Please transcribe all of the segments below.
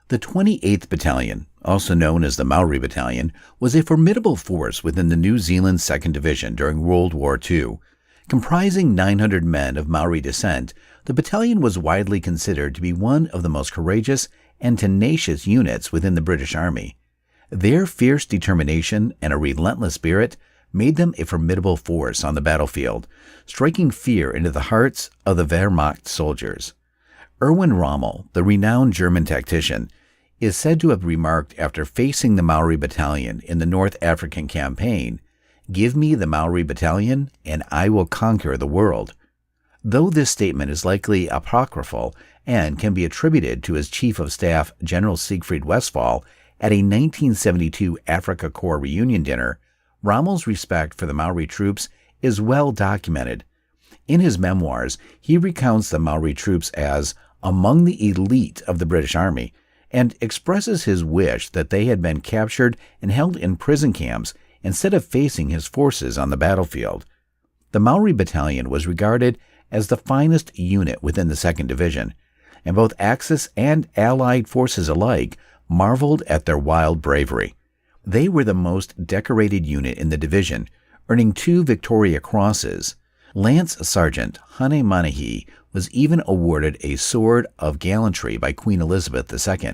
The 28th Battalion, also known as the Maori Battalion, was a formidable force within the New Zealand 2nd Division during World War II. Comprising 900 men of Maori descent, the battalion was widely considered to be one of the most courageous and tenacious units within the British Army. Their fierce determination and a relentless spirit made them a formidable force on the battlefield, striking fear into the hearts of the Wehrmacht soldiers. Erwin Rommel, the renowned German tactician, is said to have remarked after facing the Maori Battalion in the North African campaign, "Give me the Maori Battalion and I will conquer the world." Though this statement is likely apocryphal and can be attributed to his Chief of Staff General Siegfried Westphal at a 1972 Afrika Korps reunion dinner, Rommel's respect for the Maori troops is well documented. In his memoirs, he recounts the Maori troops as among the elite of the British Army and expresses his wish that they had been captured and held in prison camps instead of facing his forces on the battlefield. The Maori Battalion was regarded as the finest unit within the 2nd Division, and both Axis and Allied forces alike marveled at their wild bravery. They were the most decorated unit in the division, earning 2 Victoria Crosses. Lance Sergeant Hane Manahi was even awarded a Sword of Gallantry by Queen Elizabeth II.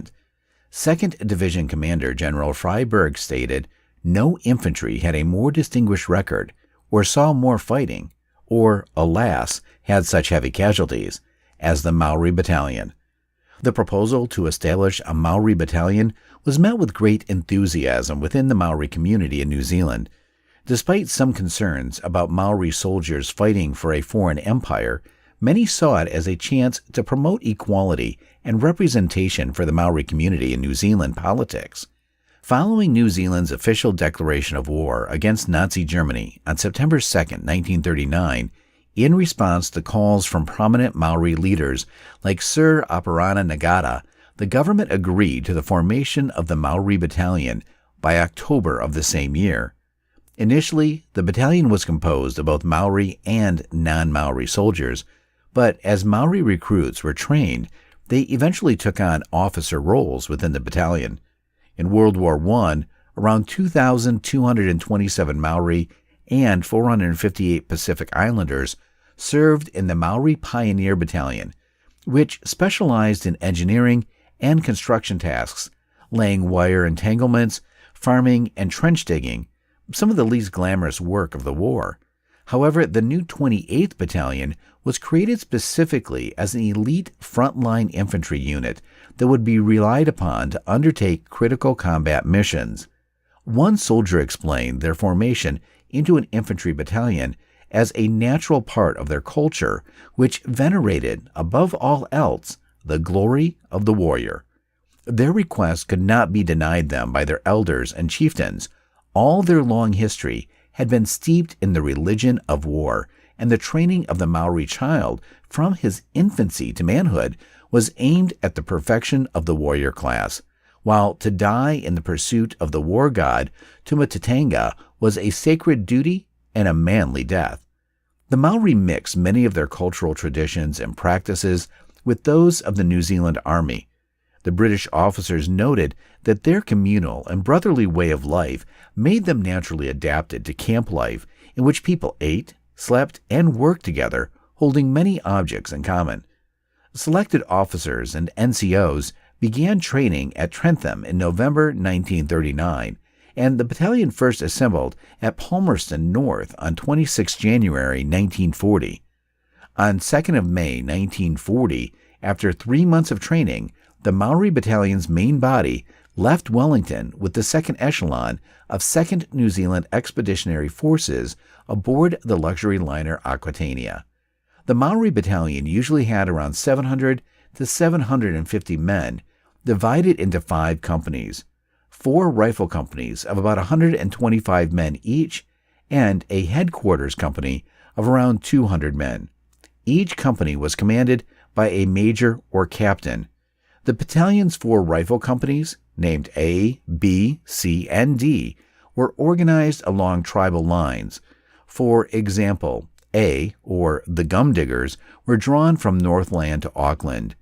2nd Division Commander General Freiberg stated, "No infantry had a more distinguished record, or saw more fighting, or, alas, had such heavy casualties, as the Maori Battalion." The proposal to establish a Maori Battalion was met with great enthusiasm within the Maori community in New Zealand. Despite some concerns about Maori soldiers fighting for a foreign empire, many saw it as a chance to promote equality and representation for the Maori community in New Zealand politics. Following New Zealand's official declaration of war against Nazi Germany on September 2, 1939, in response to calls from prominent Maori leaders like Sir Aparana Nagata, the government agreed to the formation of the Maori Battalion by October of the same year. Initially, the battalion was composed of both Maori and non-Maori soldiers, but as Maori recruits were trained, they eventually took on officer roles within the battalion. In World War I, around 2,227 Maori and 458 Pacific Islanders served in the Maori Pioneer Battalion, which specialized in engineering and construction tasks, laying wire entanglements, farming, and trench digging, some of the least glamorous work of the war. However, the new 28th Battalion was created specifically as an elite frontline infantry unit that would be relied upon to undertake critical combat missions. One soldier explained their formation into an infantry battalion as a natural part of their culture, which venerated, above all else, the glory of the warrior. Their request could not be denied them by their elders and chieftains. All their long history had been steeped in the religion of war, and the training of the Maori child from his infancy to manhood was aimed at the perfection of the warrior class, while to die in the pursuit of the war god Tumatatanga was a sacred duty and a manly death. The Maori mix many of their cultural traditions and practices with those of the New Zealand Army. The British officers noted that their communal and brotherly way of life made them naturally adapted to camp life, in which people ate, slept, and worked together, holding many objects in common. Selected officers and NCOs began training at Trentham in November 1939, and the battalion first assembled at Palmerston North on 26 January 1940. On 2nd of May 1940, after 3 months of training, the Maori Battalion's main body left Wellington with the second echelon of 2nd New Zealand Expeditionary Forces aboard the luxury liner Aquitania. The Maori Battalion usually had around 700 to 750 men, divided into 5 companies, 4 rifle companies of about 125 men each, and a headquarters company of around 200 men. Each company was commanded by a major or captain. The battalion's 4 rifle companies, named A, B, C, and D, were organized along tribal lines. For example, A, or the Gum Diggers, were drawn from Northland to Auckland.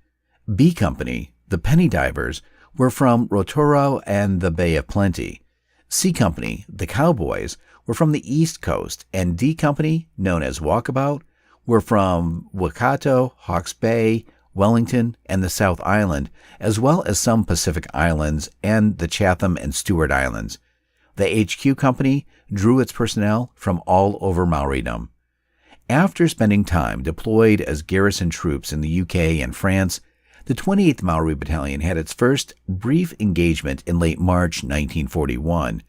B Company, the Penny Divers, were from Rotoro and the Bay of Plenty. C Company, the Cowboys, were from the East Coast, and D Company, known as Walkabout, were from Waikato, Hawke's Bay, Wellington, and the South Island, as well as some Pacific Islands and the Chatham and Stewart Islands. The HQ Company drew its personnel from all over Maoridom. After spending time deployed as garrison troops in the UK and France, the 28th Maori Battalion had its first brief engagement in late March 1941.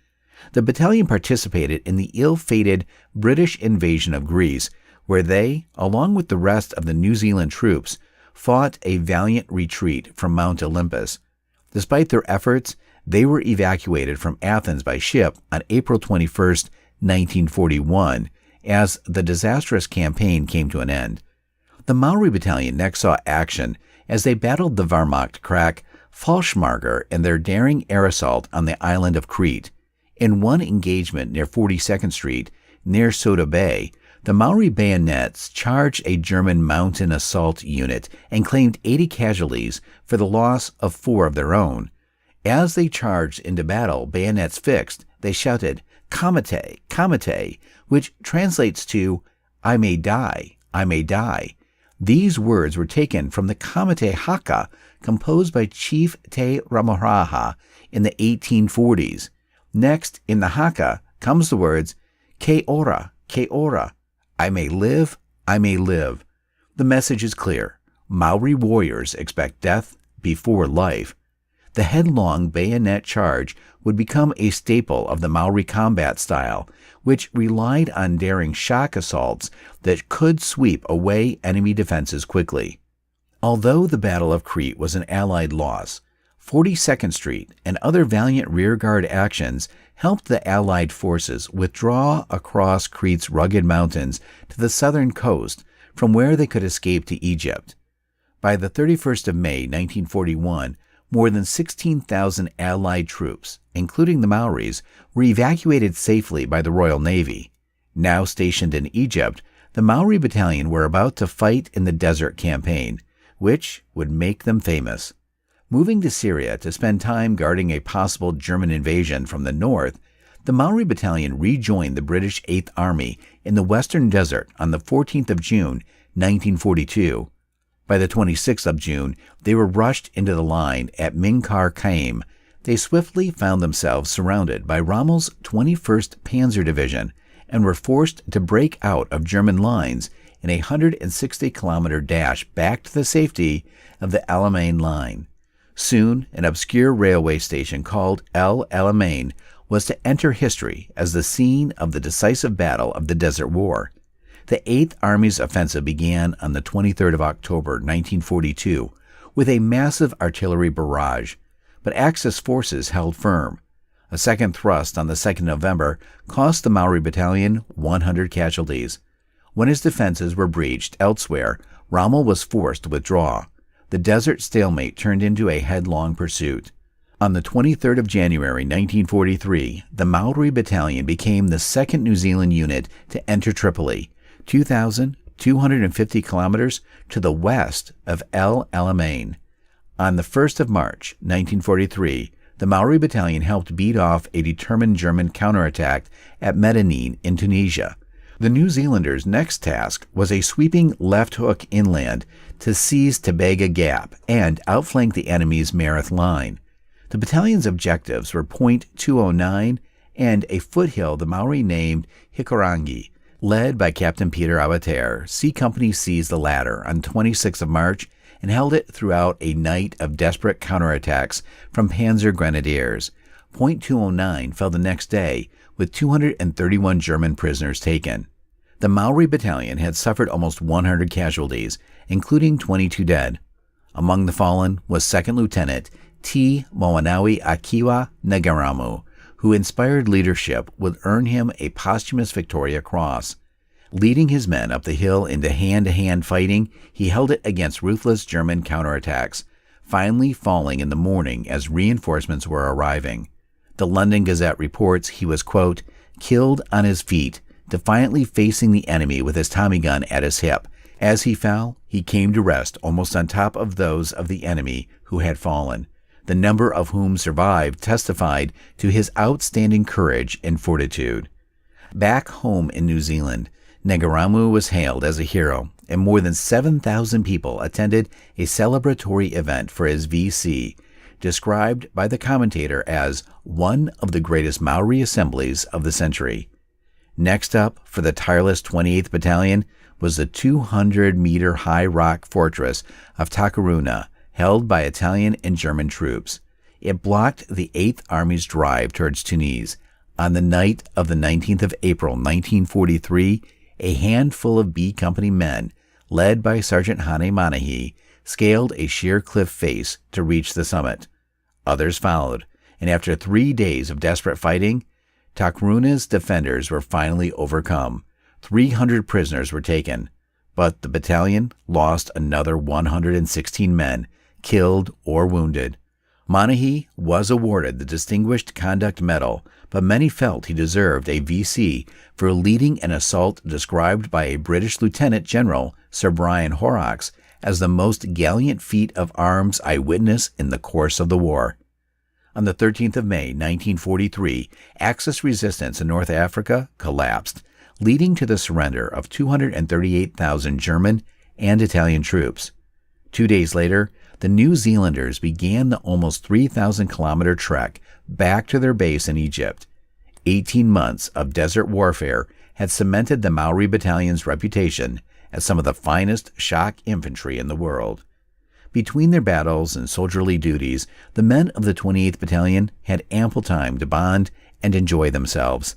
The battalion participated in the ill-fated British invasion of Greece, where they, along with the rest of the New Zealand troops, fought a valiant retreat from Mount Olympus. Despite their efforts, they were evacuated from Athens by ship on April 21, 1941, as the disastrous campaign came to an end. The Maori Battalion next saw action as they battled the Wehrmacht crack Fallschirmjäger in their daring air assault on the island of Crete. In one engagement near 42nd Street, near Soda Bay, the Maori bayonets charged a German mountain assault unit and claimed 80 casualties for the loss of 4 of their own. As they charged into battle, bayonets fixed, they shouted, "Kamite, Kamite," which translates to, "I may die, I may die." These words were taken from the Kamite Haka composed by Chief Te Ramoraha in the 1840s. Next, in the Haka, comes the words, "Ke ora, I may live, I may live." The message is clear. Maori warriors expect death before life. The headlong bayonet charge would become a staple of the Maori combat style, which relied on daring shock assaults that could sweep away enemy defenses quickly. Although the Battle of Crete was an Allied loss, 42nd Street and other valiant rearguard actions helped the Allied forces withdraw across Crete's rugged mountains to the southern coast, from where they could escape to Egypt. By the 31st of May, 1941, more than 16,000 Allied troops, including the Maoris, were evacuated safely by the Royal Navy. Now stationed in Egypt, the Maori Battalion were about to fight in the Desert Campaign, which would make them famous. Moving to Syria to spend time guarding a possible German invasion from the north, the Maori Battalion rejoined the British 8th Army in the Western Desert on the 14th of June, 1942. By the 26th of June, they were rushed into the line at Minkar Kaim. They swiftly found themselves surrounded by Rommel's 21st Panzer Division and were forced to break out of German lines in a 160-kilometer dash back to the safety of the Alamein line. Soon, an obscure railway station called El Alamein was to enter history as the scene of the decisive battle of the Desert War. The 8th Army's offensive began on the 23rd of October, 1942, with a massive artillery barrage, but Axis forces held firm. A second thrust on the 2nd of November cost the Maori Battalion 100 casualties. When his defenses were breached elsewhere, Rommel was forced to withdraw. The desert stalemate turned into a headlong pursuit. On the 23rd of January, 1943, the Maori Battalion became the second New Zealand unit to enter Tripoli, 2,250 kilometers to the west of El Alamein. On the 1st of March, 1943, the Maori Battalion helped beat off a determined German counterattack at Medellin in Tunisia. The New Zealanders' next task was a sweeping left hook inland to seize Tobaga Gap and outflank the enemy's Mareth line. The battalion's objectives were Point 209 and a foothill the Maori named Hikurangi. Led by Captain Peter Abater, C Company seized the latter on 26 of March and held it throughout a night of desperate counterattacks from Panzer Grenadiers. Point 209 fell the next day, with 231 German prisoners taken. The Maori Battalion had suffered almost 100 casualties, including 22 dead. Among the fallen was 2nd Lieutenant T. Moanawi Akiwa Nagaramu, who inspired leadership would earn him a posthumous Victoria Cross. Leading his men up the hill into hand-to-hand fighting, he held it against ruthless German counterattacks, finally falling in the morning as reinforcements were arriving. The London Gazette reports he was, quote, killed on his feet, defiantly facing the enemy with his Tommy gun at his hip. As he fell, he came to rest almost on top of those of the enemy who had fallen. the number of whom survived testified to his outstanding courage and fortitude. Back home in New Zealand, Negaramu was hailed as a hero, and more than 7,000 people attended a celebratory event for his VC, described by the commentator as one of the greatest Maori assemblies of the century. Next up for the tireless 28th Battalion was the 200-meter-high rock fortress of Takaruna, held by Italian and German troops. It blocked the 8th Army's drive towards Tunis. On the night of the 19th of April, 1943, a handful of B Company men, led by Sergeant Hane Manahi, scaled a sheer cliff face to reach the summit. Others followed, and after 3 days of desperate fighting, Takaruna's defenders were finally overcome. 300 prisoners were taken, but the battalion lost another 116 men, killed or wounded. Manahi was awarded the Distinguished Conduct Medal, but many felt he deserved a VC for leading an assault described by a British Lieutenant General, Sir Brian Horrocks, as the most gallant feat of arms I witnessed in the course of the war. On the 13th of May, 1943, Axis resistance in North Africa collapsed, leading to the surrender of 238,000 German and Italian troops. 2 days later, the New Zealanders began the almost 3,000-kilometer trek back to their base in Egypt. 18 months of desert warfare had cemented the Maori Battalion's reputation as some of the finest shock infantry in the world. Between their battles and soldierly duties, the men of the 28th Battalion had ample time to bond and enjoy themselves.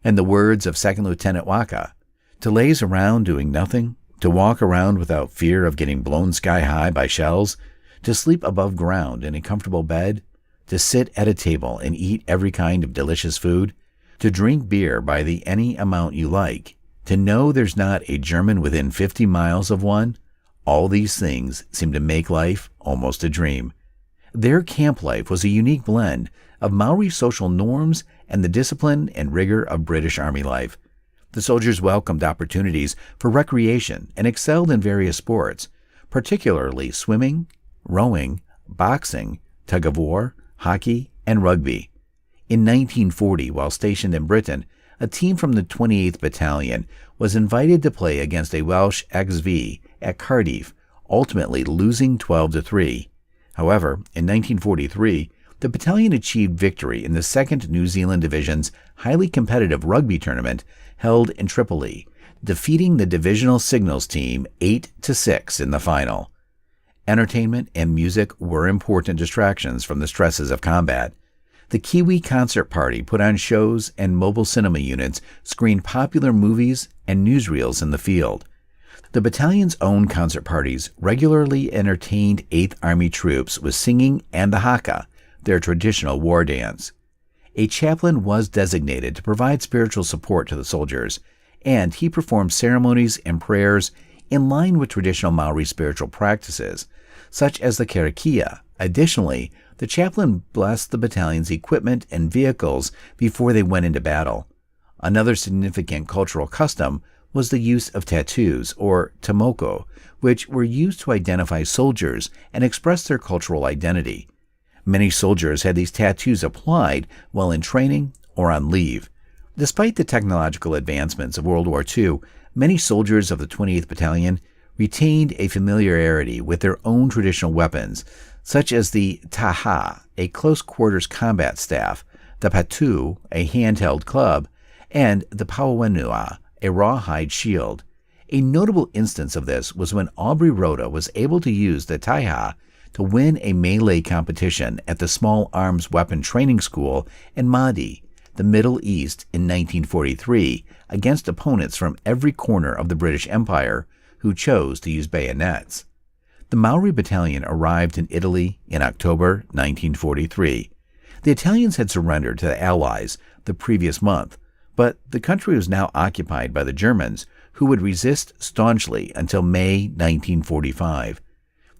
In the words of Second Lieutenant Waka, to laze around doing nothing, to walk around without fear of getting blown sky-high by shells, to sleep above ground in a comfortable bed, to sit at a table and eat every kind of delicious food, to drink beer by the any amount you like, to know there's not a German within 50 miles of one, all these things seem to make life almost a dream. Their camp life was a unique blend of Maori social norms and the discipline and rigor of British Army life. The soldiers welcomed opportunities for recreation and excelled in various sports, particularly swimming, rowing, boxing, tug-of-war, hockey, and rugby. In 1940, while stationed in Britain, a team from the 28th Battalion was invited to play against a Welsh XV at Cardiff, ultimately losing 12-3. However, in 1943, the battalion achieved victory in the 2nd New Zealand Division's highly competitive rugby tournament held in Tripoli, defeating the divisional signals team 8-6 in the final. Entertainment and music were important distractions from the stresses of combat. The Kiwi Concert Party put on shows, and mobile cinema units screened popular movies and newsreels in the field. The battalion's own concert parties regularly entertained 8th Army troops with singing and the haka, their traditional war dance. A chaplain was designated to provide spiritual support to the soldiers, and he performed ceremonies and prayers in line with traditional Maori spiritual practices, such as the karakia. Additionally, the chaplain blessed the battalion's equipment and vehicles before they went into battle. Another significant cultural custom was the use of tattoos, or tamoko, which were used to identify soldiers and express their cultural identity. Many soldiers had these tattoos applied while in training or on leave. Despite the technological advancements of World War II, many soldiers of the 28th Battalion retained a familiarity with their own traditional weapons, such as the taha, a close-quarters combat staff, the patu, a handheld club, and the pauenua, a rawhide shield. A notable instance of this was when Aubrey Rhoda was able to use the taiha to win a melee competition at the Small Arms Weapon Training School in Mahdi, the Middle East, in 1943, against opponents from every corner of the British Empire who chose to use bayonets. The Maori Battalion arrived in Italy in October 1943. The Italians had surrendered to the Allies the previous month, but the country was now occupied by the Germans, who would resist staunchly until May 1945.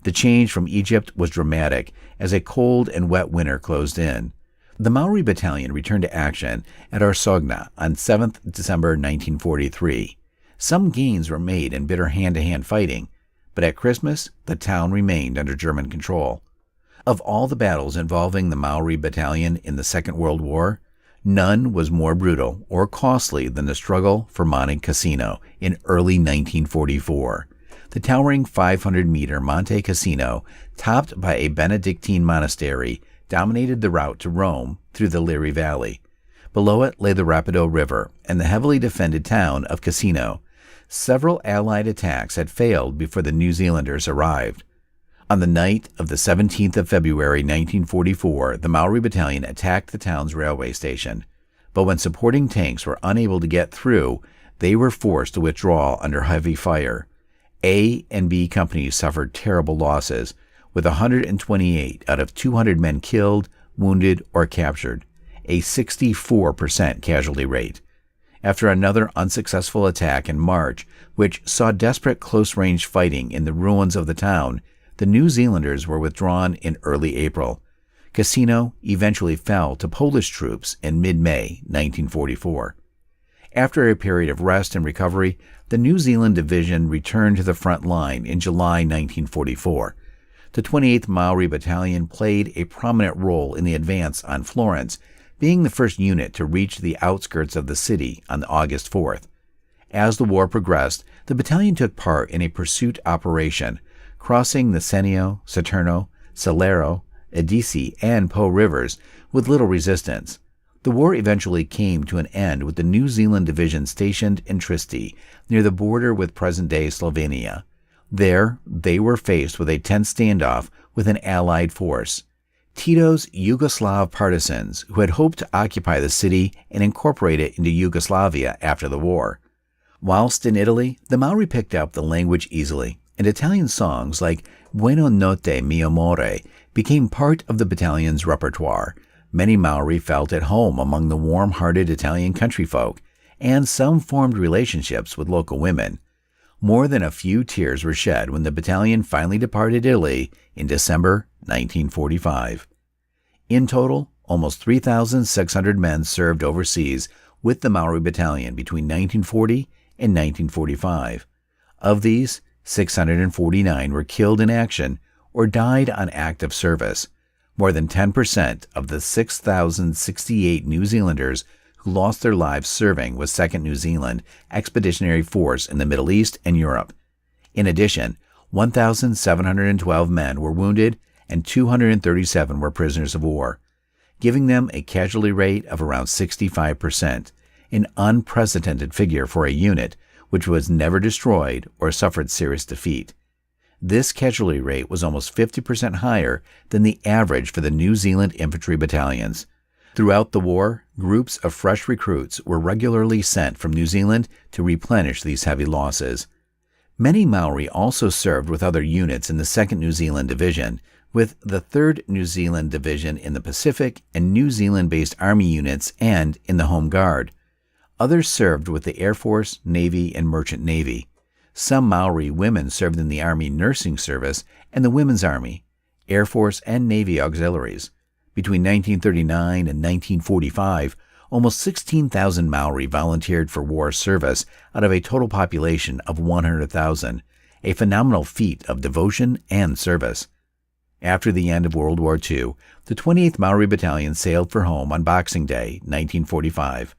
The change from Egypt was dramatic as a cold and wet winter closed in. The Maori Battalion returned to action at Arsogna on 7th December 1943. Some gains were made in bitter hand-to-hand fighting, but at Christmas, the town remained under German control. Of all the battles involving the Maori Battalion in the Second World War, none was more brutal or costly than the struggle for Monte Cassino in early 1944. The towering 500-meter Monte Cassino, topped by a Benedictine monastery, dominated the route to Rome through the Liri Valley. Below it lay the Rapido River and the heavily defended town of Cassino. Several Allied attacks had failed before the New Zealanders arrived. On the night of the 17th of February 1944, the Maori Battalion attacked the town's railway station. But when supporting tanks were unable to get through, they were forced to withdraw under heavy fire. A and B companies suffered terrible losses, with 128 out of 200 men killed, wounded, or captured, a 64% casualty rate. After another unsuccessful attack in March, which saw desperate close-range fighting in the ruins of the town, the New Zealanders were withdrawn in early April. Cassino eventually fell to Polish troops in mid-May 1944. After a period of rest and recovery, the New Zealand Division returned to the front line in July 1944. The 28th Maori Battalion played a prominent role in the advance on Florence, being the first unit to reach the outskirts of the city on August 4th. As the war progressed, the battalion took part in a pursuit operation, crossing the Senio, Saturno, Salero, Edisi, and Po rivers with little resistance. The war eventually came to an end with the New Zealand Division stationed in Trieste, near the border with present-day Slovenia. There, they were faced with a tense standoff with an Allied force. Tito's Yugoslav partisans, who had hoped to occupy the city and incorporate it into Yugoslavia after the war. Whilst in Italy, the Maori picked up the language easily, and Italian songs like Buona notte mio amore became part of the battalion's repertoire. Many Maori felt at home among the warm-hearted Italian countryfolk, and some formed relationships with local women. More than a few tears were shed when the battalion finally departed Italy in December 1945. In total, almost 3,600 men served overseas with the Maori Battalion between 1940 and 1945. Of these, 649 were killed in action or died on active service. More than 10% of the 6,068 New Zealanders who lost their lives serving with 2nd New Zealand Expeditionary Force in the Middle East and Europe. In addition, 1,712 men were wounded and 237 were prisoners of war, giving them a casualty rate of around 65%, an unprecedented figure for a unit which was never destroyed or suffered serious defeat. This casualty rate was almost 50% higher than the average for the New Zealand infantry battalions. Throughout the war, groups of fresh recruits were regularly sent from New Zealand to replenish these heavy losses. Many Maori also served with other units in the 2nd New Zealand Division, with the 3rd New Zealand Division in the Pacific and New Zealand-based Army units and in the Home Guard. Others served with the Air Force, Navy, and Merchant Navy. Some Maori women served in the Army Nursing Service and the Women's Army, Air Force, and Navy auxiliaries. Between 1939 and 1945, almost 16,000 Maori volunteered for war service out of a total population of 100,000, a phenomenal feat of devotion and service. After the end of World War II, the 28th Maori Battalion sailed for home on Boxing Day, 1945.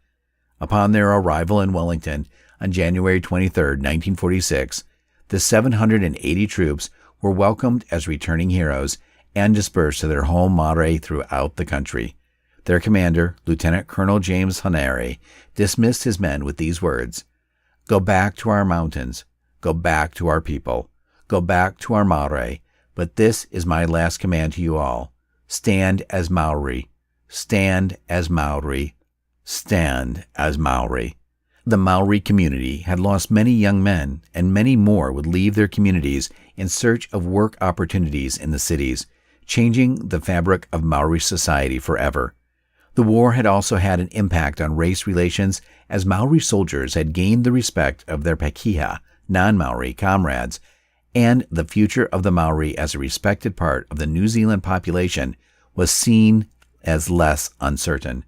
Upon their arrival in Wellington on January 23, 1946, the 780 troops were welcomed as returning heroes and dispersed to their home Maori throughout the country. Their commander, Lieutenant Colonel James Hanare, dismissed his men with these words: "Go back to our mountains, go back to our people, go back to our Maori, but this is my last command to you all. Stand as Maori, stand as Maori, stand as Maori." The Maori community had lost many young men, and many more would leave their communities in search of work opportunities in the cities, changing the fabric of Maori society forever. The war had also had an impact on race relations, as Maori soldiers had gained the respect of their Pakeha, non-Maori comrades, and the future of the Maori as a respected part of the New Zealand population was seen as less uncertain.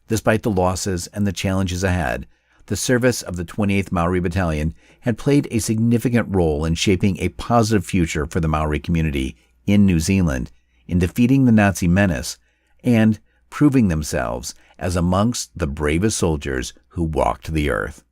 Despite the losses and the challenges ahead, the service of the 28th Maori Battalion had played a significant role in shaping a positive future for the Maori community in New Zealand in defeating the Nazi menace and proving themselves as amongst the bravest soldiers who walked the earth.